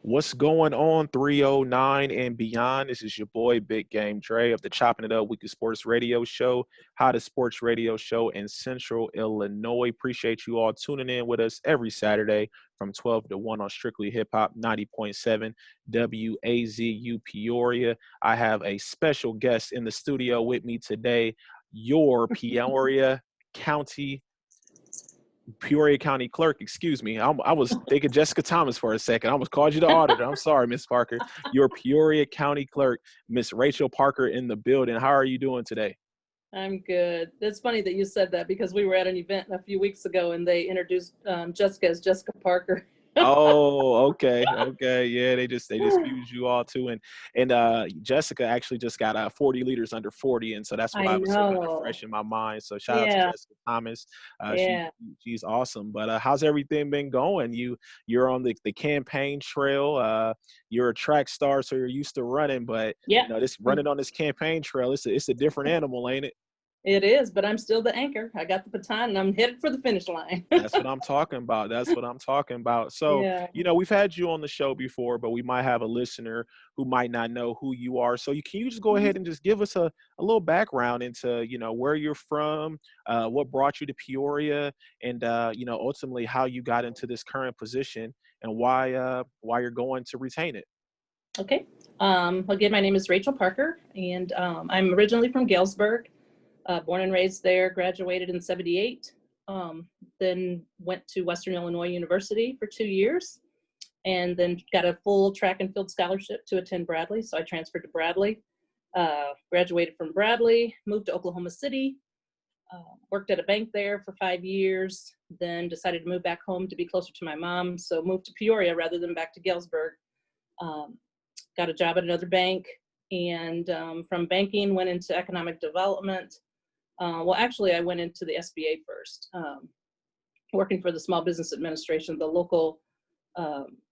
What's going on, 309 and beyond? This is your boy, Big Game Dre of the Chopping It Up Weekly Sports Radio Show, hottest sports radio show in Central Illinois. Appreciate you all tuning in with us every Saturday from 12 to 1 on Strictly Hip Hop 90.7 WAZU Peoria. I have a special guest in the studio with me today, your Peoria County Clerk, excuse me. I was thinking Jessica Thomas for a second. I almost called you the auditor. I'm sorry, Miss Parker. Your Peoria County Clerk, Miss Rachael Parker in the building. How are you doing today? I'm good. It's funny that you said that because we were at an event a few weeks ago and they introduced Jessica as Jessica Parker. Oh, okay. Yeah, they just fused you all too. And Jessica actually just got 40 liters under 40, and so that's I why I was so kind of know. fresh in my mind. So shout out to Yeah. Jessica Thomas. Yeah. She's awesome. But how's everything been going? You're on the campaign trail. You're a track star, so you're used to running, but Yeah. this running on this campaign trail, it's a different animal, ain't it? It is, but I'm still the anchor. I got the baton and I'm headed for the finish line. That's what I'm talking about. So, Yeah. we've had you on the show before, but we might have a listener who might not know who you are. So can you just go ahead and just give us a little background into, where you're from, what brought you to Peoria, and, ultimately how you got into this current position and why you're going to retain it. Okay. Again, my name is Rachael Parker and I'm originally from Galesburg. Born and raised there, graduated in 78, then went to Western Illinois University for 2 years, and then got a full track and field scholarship to attend Bradley. So I transferred to Bradley, graduated from Bradley, moved to Oklahoma City, worked at a bank there for 5 years, then decided to move back home to be closer to my mom. So moved to Peoria rather than back to Galesburg. Got a job at another bank, and from banking went into economic development. Actually, I went into the SBA first, working for the Small Business Administration. The local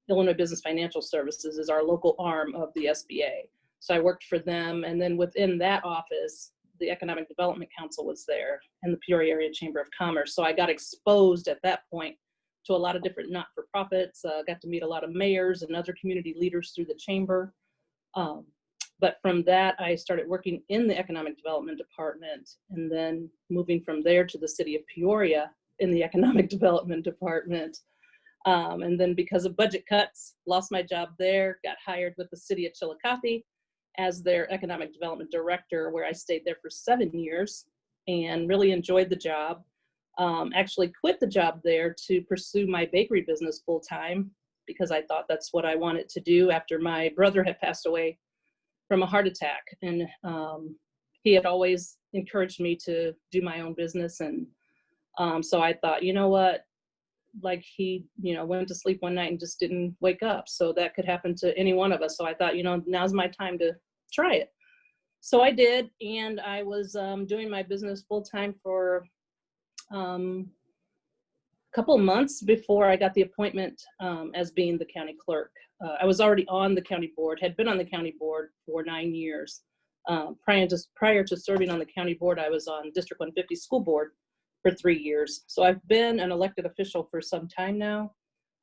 Illinois Business Financial Services is our local arm of the SBA. So I worked for them, and then within that office, the Economic Development Council was there and the Peoria Area Chamber of Commerce. So I got exposed at that point to a lot of different not-for-profits, got to meet a lot of mayors and other community leaders through the chamber. But from that, I started working in the Economic Development Department, and then moving from there to the city of Peoria in the Economic Development Department. And then because of budget cuts, lost my job there, got hired with the city of Chillicothe as their Economic Development Director, where I stayed there for 7 years and really enjoyed the job. Actually quit the job there to pursue my bakery business full time because I thought that's what I wanted to do after my brother had passed away from a heart attack. And he had always encouraged me to do my own business. And so I thought, you know what, like he, went to sleep one night and just didn't wake up. So that could happen to any one of us. So I thought, now's my time to try it. So I did. And I was doing my business full time for a couple of months before I got the appointment as being the county clerk. I was already on the county board, had been on the county board for 9 years. Prior to serving on the county board, I was on District 150 school board for 3 years. So I've been an elected official for some time now.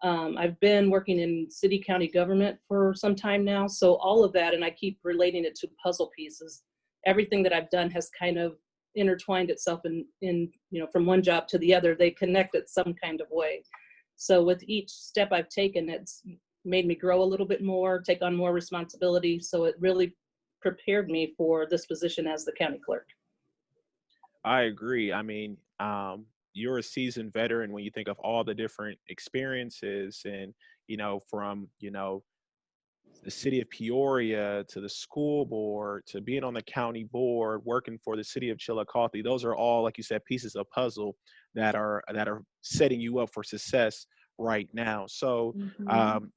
I've been working in city county government for some time now. So all of that, and I keep relating it to puzzle pieces. Everything that I've done has kind of intertwined itself in from one job to the other. They connect it some kind of way. So with each step I've taken, it's made me grow a little bit more, take on more responsibility. So it really prepared me for this position as the county clerk. I agree. I mean, you're a seasoned veteran when you think of all the different experiences and, from, the city of Peoria to the school board to being on the county board, working for the city of Chillicothe. Those are all, like you said, pieces of puzzle that are setting you up for success right now. So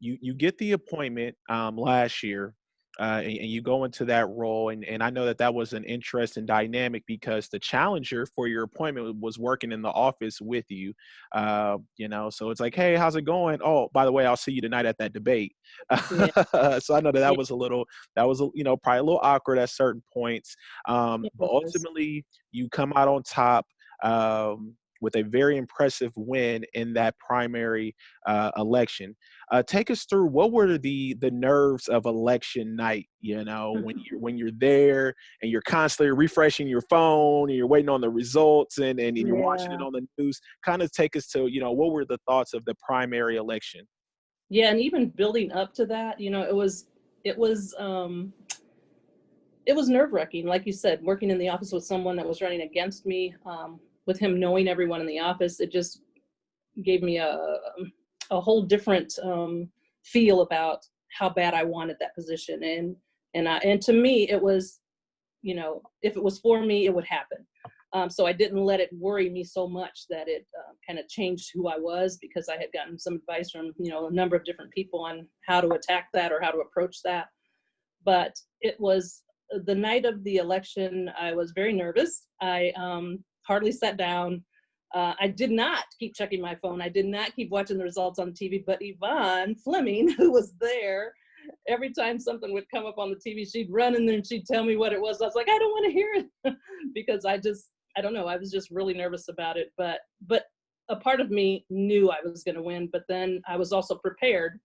you get the appointment last year. And you go into that role, and I know that was an interesting dynamic because the challenger for your appointment was working in the office with you, so it's like, hey, how's it going? Oh, by the way, I'll see you tonight at that debate. Yeah. So I know that was probably a little awkward at certain points, but Yes. ultimately you come out on top. with a very impressive win in that primary election. Take us through what were the nerves of election night. You know, when you're there and you're constantly refreshing your phone and you're waiting on the results and you're watching it Yeah. on the news. Kind of take us to, what were the thoughts of the primary election? Yeah, and even building up to that, it was it was nerve-wracking. Like you said, working in the office with someone that was running against me, with him knowing everyone in the office, it just gave me a whole different feel about how bad I wanted that position. And to me, it was, if it was for me, it would happen. So I didn't let it worry me so much that it kind of changed who I was, because I had gotten some advice from, a number of different people on how to attack that or how to approach that. But it was the night of the election. I was very nervous. I hardly sat down. I did not keep checking my phone. I did not keep watching the results on TV. But Yvonne Fleming, who was there, every time something would come up on the TV, she'd run in there and she'd tell me what it was. I was like, I don't want to hear it because I don't know. I was just really nervous about it. But a part of me knew I was going to win. But then I was also prepared,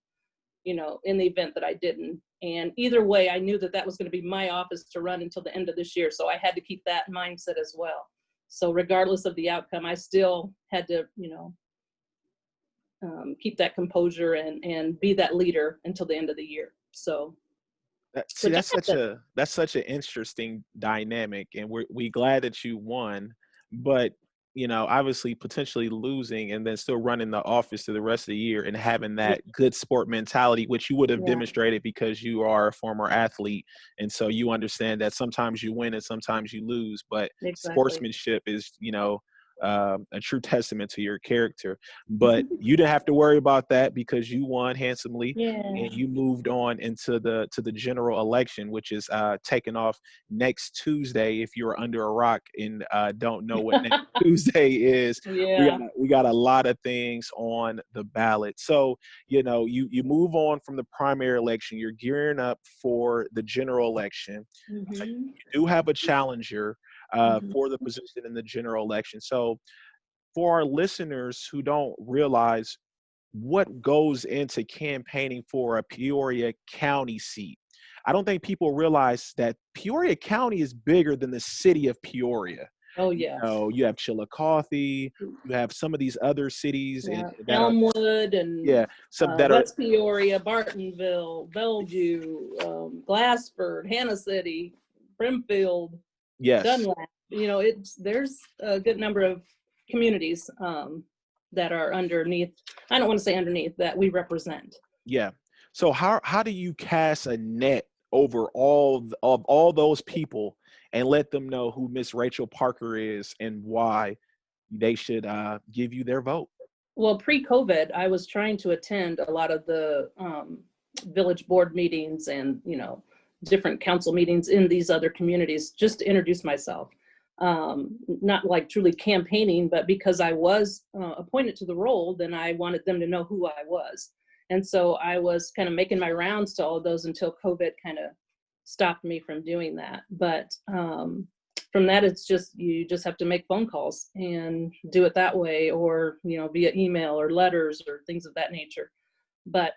in the event that I didn't. And either way, I knew that that was going to be my office to run until the end of this year. So I had to keep that mindset as well. So regardless of the outcome, I still had to, keep that composure and be that leader until the end of the year. So, See, which I had to. that's such an interesting dynamic, and we glad that you won, but obviously potentially losing and then still running the office through the rest of the year and having Yeah, that good sport mentality, which you would have yeah, demonstrated because you are a former athlete, and so you understand that sometimes you win and sometimes you lose, but exactly. sportsmanship is a true testament to your character. But you didn't have to worry about that because you won handsomely Yeah. and you moved on into the general election, which is taking off next Tuesday. If you're under a rock and don't know what next Tuesday is, Yeah. we got a lot of things on the ballot. So you move on from the primary election. You're gearing up for the general election. Hmm. You do have a challenger Hmm. for the position in the general election. So for our listeners who don't realize what goes into campaigning for a Peoria County seat. I don't think people realize that Peoria County is bigger than the city of Peoria. Oh yeah. You have Chillicothe, you have some of these other cities Yeah. that are, Elmwood and yeah, some that are, West Peoria, Bartonville, Bellevue, Glassford, Hannah City, Brimfield, yes, Dunlap. There's a good number of communities that are underneath. I don't want to say underneath, that we represent. yeah. So how do you cast a net over of all those people and let them know who Miss Rachael Parker is and why they should give you their vote? Well, pre-COVID, I was trying to attend a lot of the village board meetings and, different council meetings in these other communities just to introduce myself. Not like truly campaigning, but because I was appointed to the role, then I wanted them to know who I was. And so I was kind of making my rounds to all of those until COVID kind of stopped me from doing that. But from that, it's just, you just have to make phone calls and do it that way, or via email or letters or things of that nature. But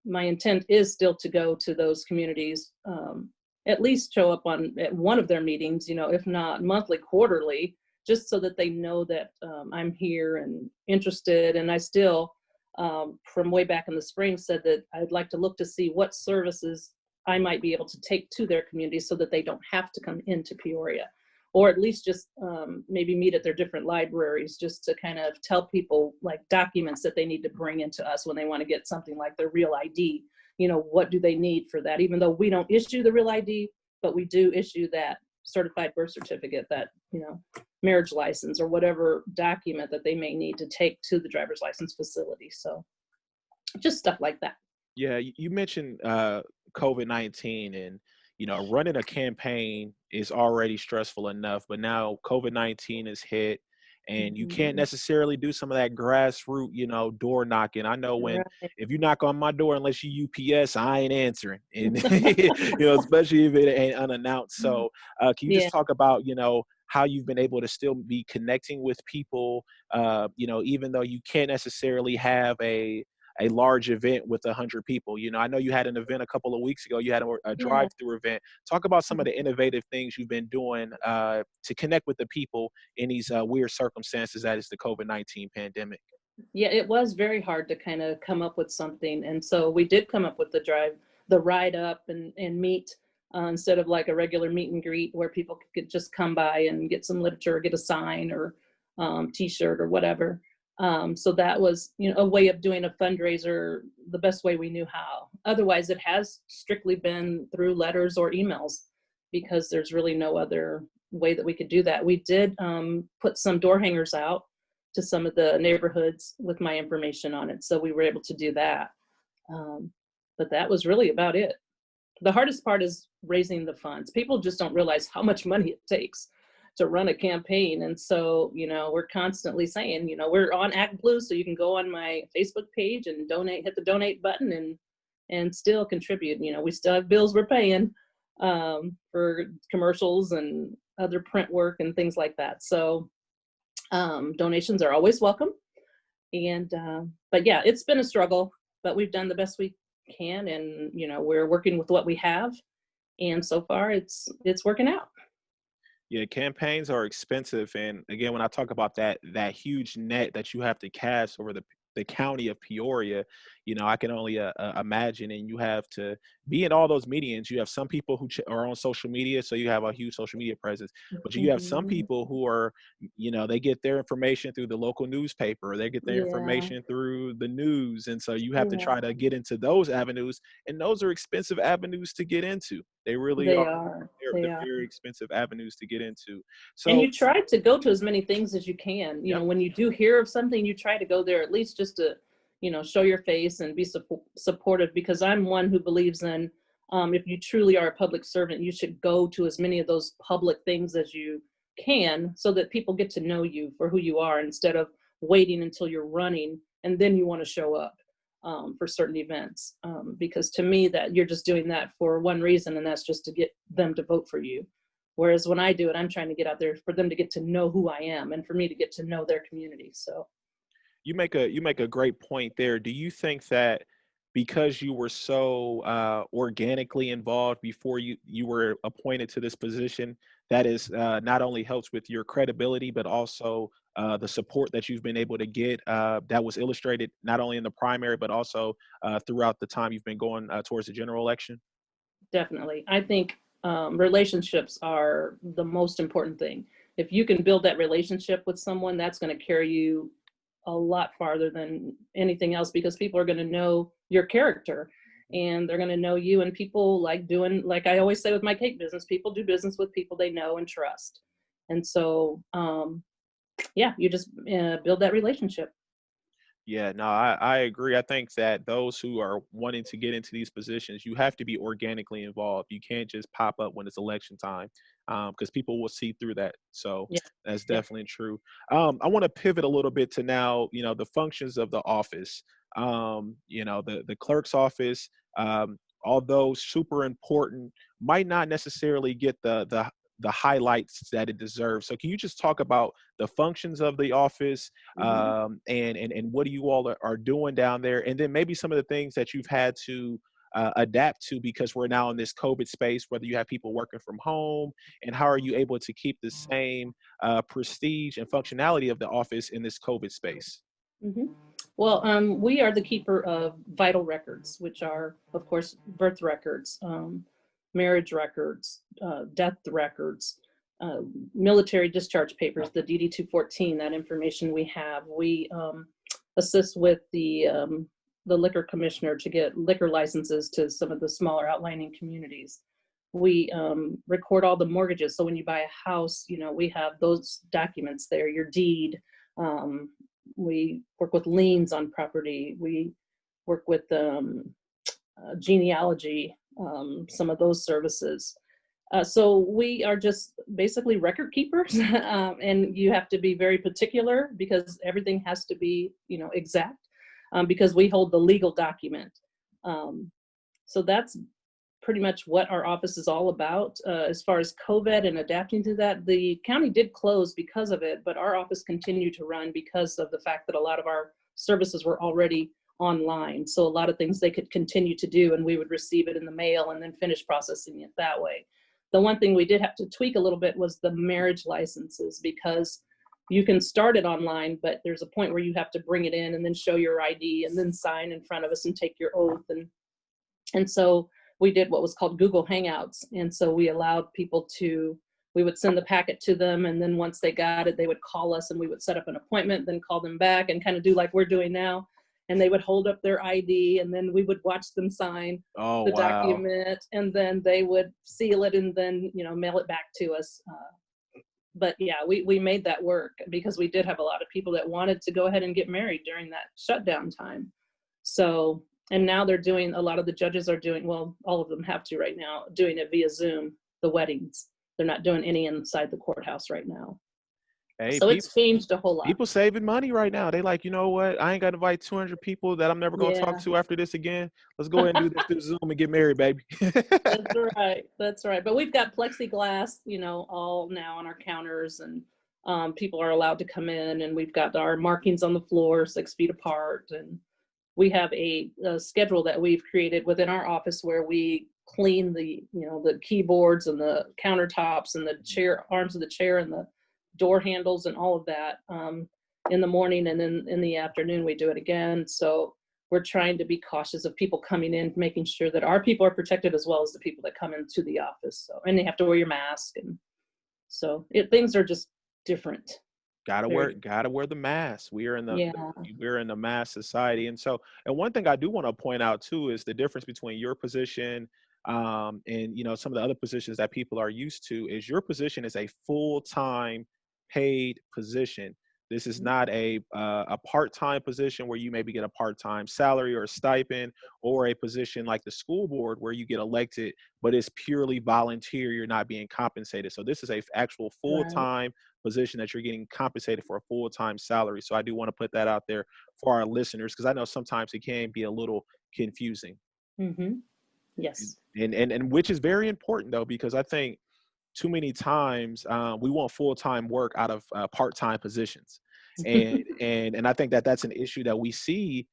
my intent is still to go to those communities, at least show up at one of their meetings, if not monthly, quarterly, just so that they know that I'm here and interested. And I still, from way back in the spring, said that I'd like to look to see what services I might be able to take to their community so that they don't have to come into Peoria, or at least just maybe meet at their different libraries, just to kind of tell people like documents that they need to bring into us when they want to get something like their real ID. What do they need for that? Even though we don't issue the real ID, but we do issue that certified birth certificate, that, marriage license, or whatever document that they may need to take to the driver's license facility. So just stuff like that. Yeah, you mentioned COVID-19, and running a campaign is already stressful enough, but now COVID-19 is hit, and you can't Mhm. necessarily do some of that grassroots, door knocking. I know when Right. if you knock on my door, unless you UPS, I ain't answering, and especially if it ain't unannounced. So, can you Yeah. just talk about how you've been able to still be connecting with people, even though you can't necessarily have a large event with 100 people. I know you had an event a couple of weeks ago. You had a Yeah. drive-through event. Talk about some of the innovative things you've been doing to connect with the people in these weird circumstances that is the COVID-19 pandemic. Yeah, it was very hard to kind of come up with something. And so we did come up with the ride up and meet instead of like a regular meet and greet where people could just come by and get some literature, or get a sign or t-shirt or whatever. So that was, a way of doing a fundraiser the best way we knew how. Otherwise, it has strictly been through letters or emails because there's really no other way that we could do that. We did put some door hangers out to some of the neighborhoods with my information on it. So we were able to do that. But that was really about it. The hardest part is raising the funds. People just don't realize how much money it takes to run a campaign. And so, we're constantly saying, we're on Act Blue, so you can go on my Facebook page and donate, hit the donate button and still contribute. We still have bills we're paying for commercials and other print work and things like that. So donations are always welcome. And but yeah, it's been a struggle, but we've done the best we can, and we're working with what we have, and so far it's working out. Yeah, campaigns are expensive, and again, when I talk about that huge net that you have to cast over the county of Peoria, I can only imagine. And you have to be in all those meetings. You have some people who are on social media, so you have a huge social media presence. But you have some Mhm. people who are, they get their information through the local newspaper, or they get their Yeah, information through the news, and so you have to yeah, try to get into those avenues, and those are expensive avenues to get into. They really they are. are. They're They are. very expensive avenues to get into. And So, you try to go to as many things as you can. yep. When you do hear of something, you try to go there at least just to, show your face and be supportive. Because I'm one who believes in, if you truly are a public servant, you should go to as many of those public things as you can, so that people get to know you for who you are, instead of waiting until you're running and then you want to show up for certain events. Because to me, that you're just doing that for one reason, and that's just to get them to vote for you. Whereas when I do it, I'm trying to get out there for them to get to know who I am, and for me to get to know their community. So You make a great point there. Do you think that because you were so organically involved before you were appointed to this position, that is not only helps with your credibility, but also the support that you've been able to get that was illustrated not only in the primary, but also throughout the time you've been going towards the general election? definitely, I think relationships are the most important thing. If you can build that relationship with someone, that's going to carry you a lot farther than anything else, because people are going to know your character and they're going to know you. And people like doing, like I always say with my cake business, people do business with people they know and trust. And so, yeah, you just build that relationship. Yeah, no, I agree. I think that those who are wanting to get into these positions, you have to be organically involved. You can't just pop up when it's election time, because people will see through that. So Yeah. that's Yeah. definitely true. I want to pivot a little bit to now, the functions of the office. The clerk's office, although super important, might not necessarily get the highlights that it deserves. So can you just talk about the functions of the office, Mhm. and what do you all are doing down there, and then maybe some of the things that you've had to adapt to because we're now in this COVID space, whether you have people working from home, and how are you able to keep the same prestige and functionality of the office in this COVID space? Mhm. Well, we are the keeper of vital records, which are, of course, birth records, marriage records, death records, uh, military discharge papers, the DD 214. That information we have. We assist with the liquor commissioner to get liquor licenses to some of the smaller outlying communities. We record all the mortgages. So when you buy a house, we have those documents there, your deed. Um, we work with liens on property. We work with genealogy, some of those services. So we are just basically record keepers, and you have to be very particular because everything has to be, exact, because we hold the legal document. Um, so that's pretty much what our office is all about. As far as COVID and adapting to that, the county did close because of it, but our office continued to run because of the fact that a lot of our services were already online. So a lot of things they could continue to do, and we would receive it in the mail and then finish processing it that way. The one thing we did have to tweak a little bit was the marriage licenses, because you can start it online, but there's a point where you have to bring it in and then show your ID and then sign in front of us and take your oath. And so we did what was called Google Hangouts. And so we allowed people to, we would send the packet to them, and then once they got it, they would call us and we would set up an appointment, then call them back and kind of do like we're doing now. And they would hold up their ID, and then we would watch them sign Oh, the wow. document, and then they would seal it and then, mail it back to us. But yeah, we made that work because we did have a lot of people that wanted to go ahead and get married during that shutdown time. So, and now they're doing, a lot of the judges are doing, well, all of them have to right now, doing it via Zoom, the weddings. They're not doing any inside the courthouse right now. Hey, So it's changed a whole lot. people saving money right now. They like, you know what? I ain't got to invite 200 people that I'm never going to talk Yeah, to after this again. Let's go ahead and do this through Zoom and get married, baby. that's right. That's right. But we've got plexiglass, all now on our counters, and people are allowed to come in, and we've got our markings on the floor 6 feet apart. And we have a schedule that we've created within our office where we clean the keyboards and the countertops and the chair arms of the chair and the door handles and all of that in the morning, and then in the afternoon we do it again. So we're trying to be cautious of people coming in, making sure that our people are protected as well as the people that come into the office. So, and they have to wear your mask, and so things are just different. Gotta Very wear different. gotta wear the mask. Yeah. We're in the mass society. And so, and one thing I do want to point out too is the difference between your position and some of the other positions that people are used to is your position is a full-time paid position. This is not a part-time position where you maybe get a part-time salary or a stipend, or a position like the school board where you get elected, but it's purely volunteer. You're not being compensated. So this is a actual Right. full-time position that you're getting compensated for a full-time salary. So I do want to put that out there for our listeners, because I know sometimes it can be a little confusing. Mm-hmm. Yes. And which is very important though, because I think too many times we want full-time work out of part-time positions, and I think that that's an issue that we see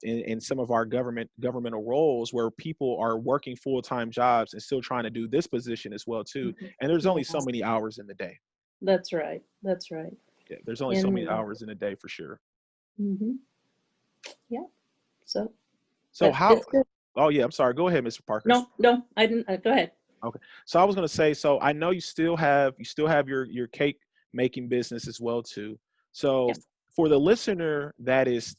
in some of our governmental roles, where people are working full-time jobs and still trying to do this position as well too. Mhm. And there's Yeah, only so many hours in the day. that's right. That's right. Yeah, there's only so many And hours in a day for sure. hmm yeah. So, So but how? it's good. Oh yeah, I'm sorry. Go ahead, Mr. Parker. No, no, I didn't. Go ahead. Okay. So I was gonna say, so I know you still have your cake making business as well too. So Yes. for the listener that is,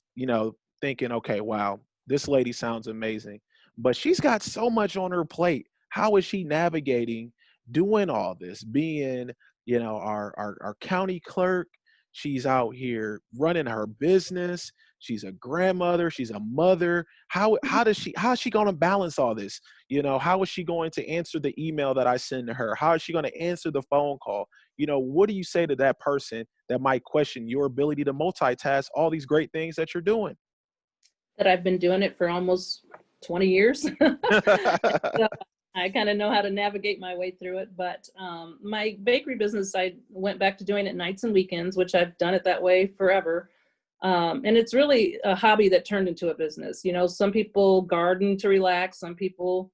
thinking, okay, wow, this lady sounds amazing, but she's got so much on her plate. How is she navigating doing all this? Being, our county clerk, she's out here running her business. She's a grandmother, she's a mother. How's she gonna balance all this? How is she going to answer the email that I send to her? How is she going to answer the phone call? What do you say to that person that might question your ability to multitask all these great things that you're doing? That I've been doing it for almost 20 years. So I kind of know how to navigate my way through it. But my bakery business, I went back to doing it nights and weekends, which I've done it that way forever. And it's really a hobby that turned into a business. Some people garden to relax, some people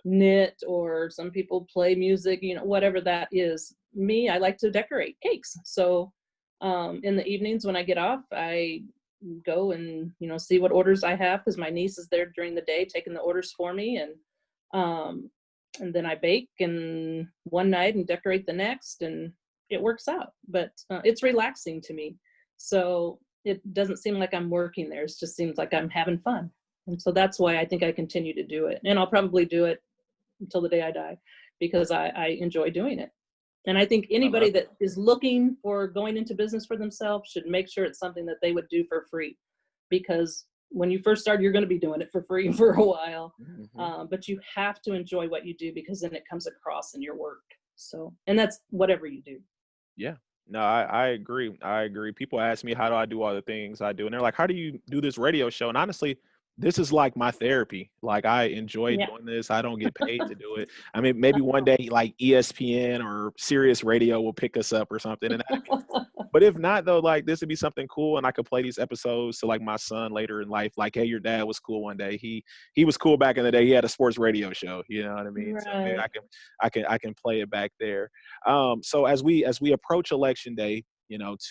knit, or some people play music, whatever that is. Me, I like to decorate cakes. So in the evenings when I get off, I go and see what orders I have, because my niece is there during the day taking the orders for me, um, and then I bake and one night and decorate the next, and it works out. But it's relaxing to me, so it doesn't seem like I'm working there. It just seems like I'm having fun, and so that's why I think I continue to do it, and I'll probably do it until the day I die, because I enjoy doing it. And I think I anybody love it. that is looking for going into business for themselves should make sure it's something that they would do for free, because when you first start, you're going to be doing it for free for a while. Hmm. But you have to enjoy what you do, because then it comes across in your work. So, and that's whatever you do. Yeah. No, I agree. I agree. People ask me, how do I do all the things I do? And they're like, how do you do this radio show? And honestly, this is like my therapy. Like, I enjoy Yeah. doing this. I don't get paid to do it. I mean, maybe one day like ESPN or Sirius Radio will pick us up or something, and but if not, though, like, this would be something cool, and I could play these episodes to like my son later in life. Like, hey, your dad was cool one day. He was cool back in the day. He had a sports radio show. You know what I mean? So maybe Right. I can play it back there. So as we approach election day,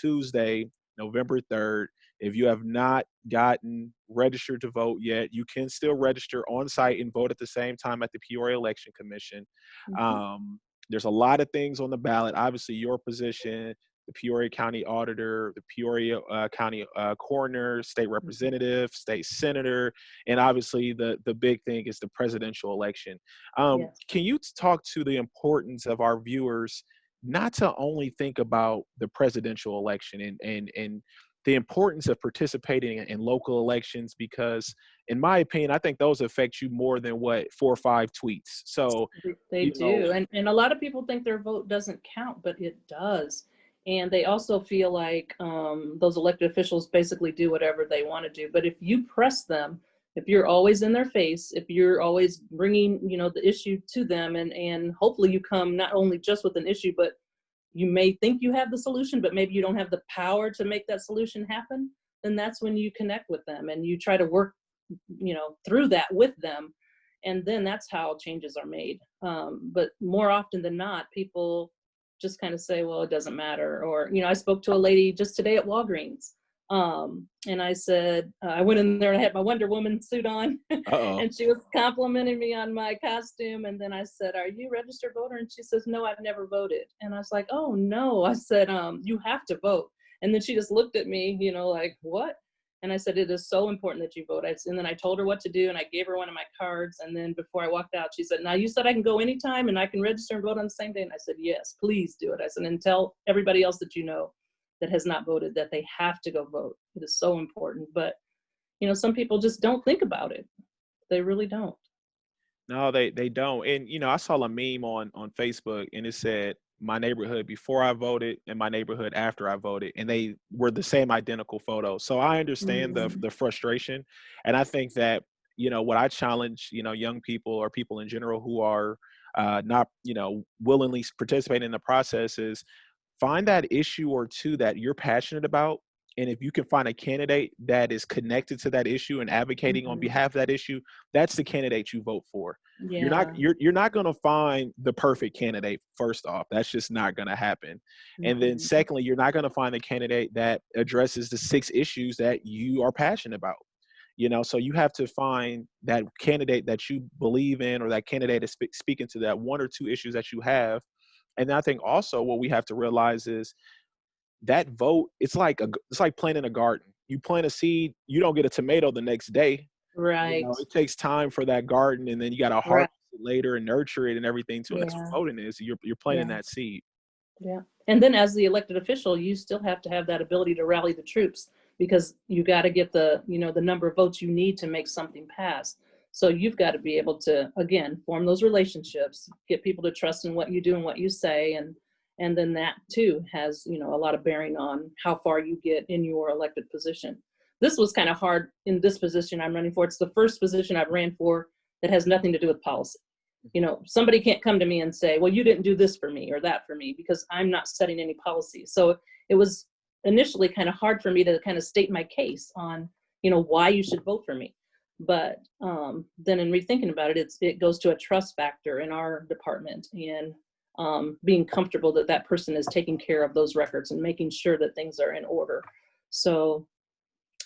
Tuesday, November 3rd, if you have not gotten registered to vote yet, you can still register on site and vote at the same time at the Peoria Election Commission. Mhm. Um, there's a lot of things on the ballot. Obviously, your position, the Peoria County Auditor, the Peoria County Coroner, State Mhm. Representative, State Senator, and obviously the big thing is the presidential election. Yes. Can you talk to the importance of our viewers not to only think about the presidential election and the importance of participating in local elections? Because in my opinion, I think those affect you more than what 4 or 5 tweets. So, They you know, do. And a lot of people think their vote doesn't count, but it does. And they also feel like those elected officials basically do whatever they want to do. But if you press them, if you're always in their face, if you're always bringing, the issue to them, and hopefully you come not only just with an issue, but you may think you have the solution, but maybe you don't have the power to make that solution happen, then that's when you connect with them and you try to work, through that with them. And then that's how changes are made. But more often than not, people just kind of say, well, it doesn't matter. Or, I spoke to a lady just today at Walgreens. And I said, I went in there and I had my Wonder Woman suit on, uh-oh. and she was complimenting me on my costume. And then I said, "Are you a registered voter?" And she says, "No, I've never voted." And I was like, "Oh no." I said, "You have to vote." And then she just looked at me, like, "What?" And I said, "It is so important that you vote." And then I told her what to do, and I gave her one of my cards. And then before I walked out, she said, "Now you said I can go anytime and I can register and vote on the same day." And I said, "Yes, please do it." I said, "And tell everybody else that you know that has not voted that they have to go vote. It is so important." But, some people just don't think about it. They really don't. No, they don't. And I saw a meme on Facebook, and it said my neighborhood before I voted and my neighborhood after I voted, and they were the same identical photo. So I understand the Mm. the frustration, and I think that what I challenge young people or people in general who are not willingly participating in the process is find that issue or two that you're passionate about. And if you can find a candidate that is connected to that issue and advocating on Mhm. behalf of that issue, that's the candidate you vote for. You're not Yeah. you're not going to find the perfect candidate. First off, that's just not going to happen. And then Mhm. secondly, you're not going to find the candidate that addresses the 6 issues that you are passionate about. So you have to find that candidate that you believe in, or that candidate is speaking to that 1 or 2 issues that you have. And I think also what we have to realize is that vote, it's like planting a garden. You plant a seed, you don't get a tomato the next day. Right. It takes time for that garden, and then you got to Right. harvest it later and nurture it and everything too. And that's what Yeah. voting is. You're planting Yeah. that seed. Yeah. And then as the elected official, you still have to have that ability to rally the troops, because you got to get the number of votes you need to make something pass. So you've got to be able to, again, form those relationships, get people to trust in what you do and what you say. And then that too has, a lot of bearing on how far you get in your elected position. This was kind of hard in this position I'm running for. It's the first position I've ran for that has nothing to do with policy. Somebody can't come to me and say, well, you didn't do this for me or that for me, because I'm not setting any policy. So it was initially kind of hard for me to kind of state my case on, why you should vote for me. But then in rethinking about it, it goes to a trust factor in our department, and being comfortable that that person is taking care of those records and making sure that things are in order. So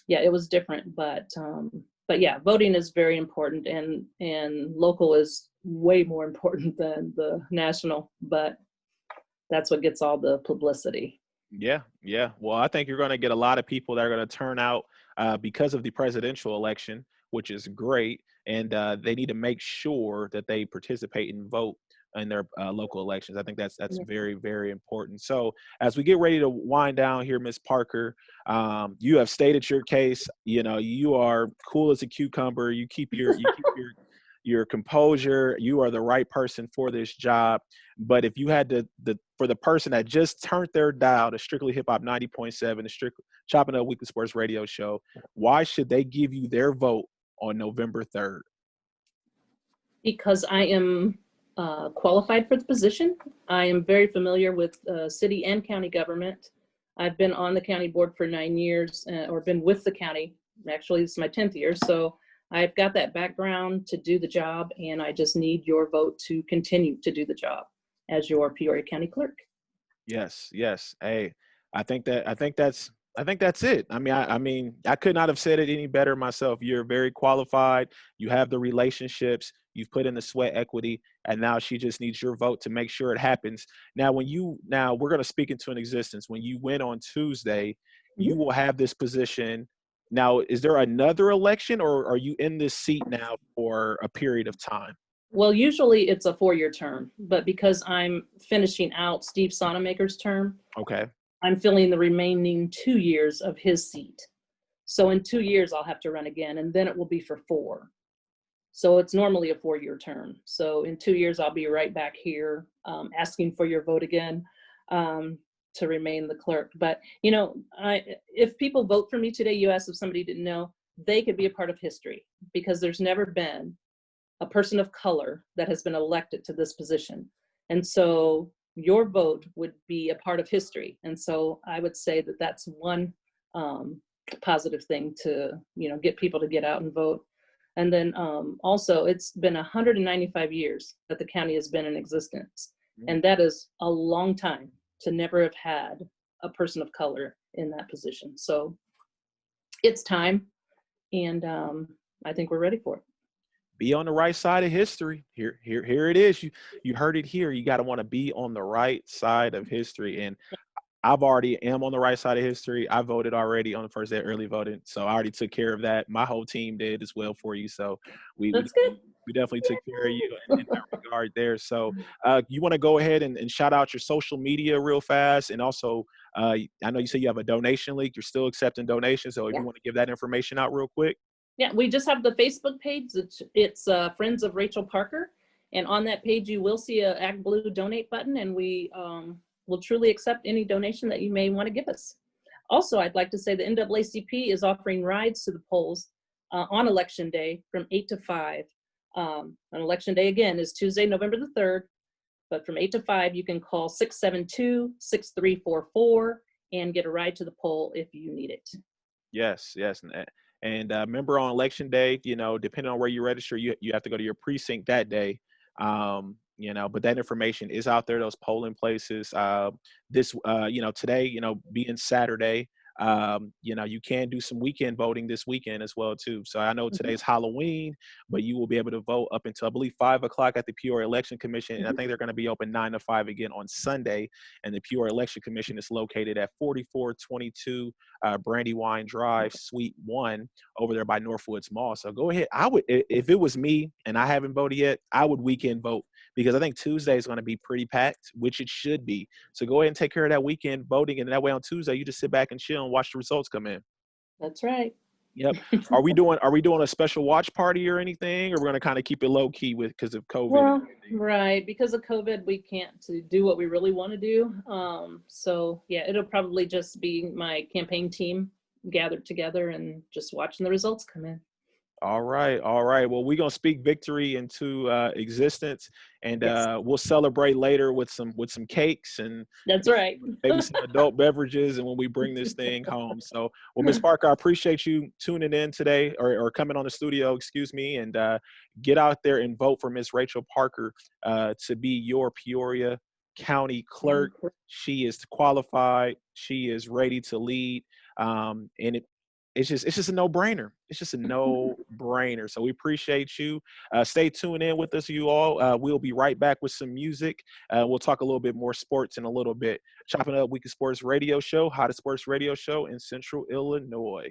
yeah, it was different, but yeah, voting is very important, and local is way more important than the national, but that's what gets all the publicity. Yeah, yeah. Well, I think you're going to get a lot of people that are going to turn out because of the presidential election, which is great. And they need to make sure that they participate and vote in their local elections. I think that's Yeah. very, very important. So as we get ready to wind down here, Miss Parker, you have stated your case. You are cool as a cucumber. You keep your composure. You are the right person for this job. But if you had for the person that just turned their dial to Strictly Hip Hop 90.7, the Strictly Chopping Up Weekly Sports Radio Show, why should they give you their vote on November 3rd? Because I am qualified for the position. I am very familiar with city and county government. I've been on the county board for 9 years, or been with the county. Actually, this is my 10th year. So I've got that background to do the job, and I just need your vote to continue to do the job as your Peoria County Clerk. Yes, yes. Hey, I think that's it. I mean, I could not have said it any better myself. You're very qualified. You have the relationships. You've put in the sweat equity, and now she just needs your vote to make sure it happens. Now we're going to speak into an existence. When you win on Tuesday, you Mhm. will have this position. Now, is there another election, or are you in this seat now for a period of time? Well, usually it's a 4-year term, but because I'm finishing out Steve Sonamaker's term, Okay. I'm filling the remaining 2 years of his seat. So in 2 years, I'll have to run again, and then it will be for 4. So it's normally a 4-year term. So in 2 years, I'll be right back here asking for your vote again um, to remain the clerk. But, if people vote for me today, you asked if somebody didn't know, they could be a part of history because there's never been a person of color that has been elected to this position. And so your vote would be a part of history. And so I would say that that's one um, positive thing to, get people to get out and vote. And then also, it's been 195 years that the county has been in existence. Mm. And that is a long time to never have had a person of color in that position. So it's time. And I think we're ready for it. Be on the right side of history. Here it is. You heard it here. You got to want to be on the right side of history. And I've already am on the right side of history. I voted already on the first day of early voting, so I already took care of that. My whole team did as well for you. So we we That's good. we definitely took care of you in that regard there. So you want to go ahead and shout out your social media real fast, and also I know you say you have a donation link. You're still accepting donations, so if you Yeah. want to give that information out real quick. Yeah, we just have the Facebook page. It's Friends of Rachael Parker. And on that page, you will see a Act Blue donate button, and we will truly accept any donation that you may want to give us. Also, I'd like to say the NAACP is offering rides to the polls on Election Day from 8 to 5. On Election Day, again, is Tuesday, November the 3rd. But from 8 to 5, you can call 672-6344 and get a ride to the poll if you need it. Yes, yes. And remember on election day, depending on where you register, you have to go to your precinct that day. But that information is out there, those polling places. Today, being Saturday, you can do some weekend voting this weekend as well too. So I know Mhm. today's Halloween, but you will be able to vote up until I believe 5 o'clock at the Peoria Election Commission, and I Mhm. think they're going to be open 9 to 5 again on Sunday. And the Peoria Election Commission is located at 4422 Brandywine Drive, Suite 1, over there by Northwoods Mall. So go ahead. If it was me and I haven't voted yet, I would weekend vote because I think Tuesday is going to be pretty packed, which it should be. So go ahead and take care of that weekend voting, and that way on Tuesday you just sit back and chill and watch the results come in. That's right. Yep. Are we doing a special watch party or anything, or we're going to kind of keep it low key with because of COVID and Well, everything? right. Because of COVID, we can't do what we really want to do. So yeah, it'll probably just be my campaign team gathered together and just watching the results come in. All right, all right. Well, we're gonna speak victory into existence, and Yes, we'll celebrate later with some cakes and that's right. maybe some adult beverages, and when we bring this thing home. So, well, Miss Parker, I appreciate you tuning in today, or coming on the studio, excuse me, and get out there and vote for Miss Rachael Parker to be your Peoria County Clerk. She is qualified. She is ready to lead, and it's just a no-brainer. It's just a no-brainer. So we appreciate you. Stay tuned in with us, you all. We'll be right back with some music. We'll talk a little bit more sports in a little bit. Chopping Up Weekly Sports Radio Show, hottest sports radio show in Central Illinois.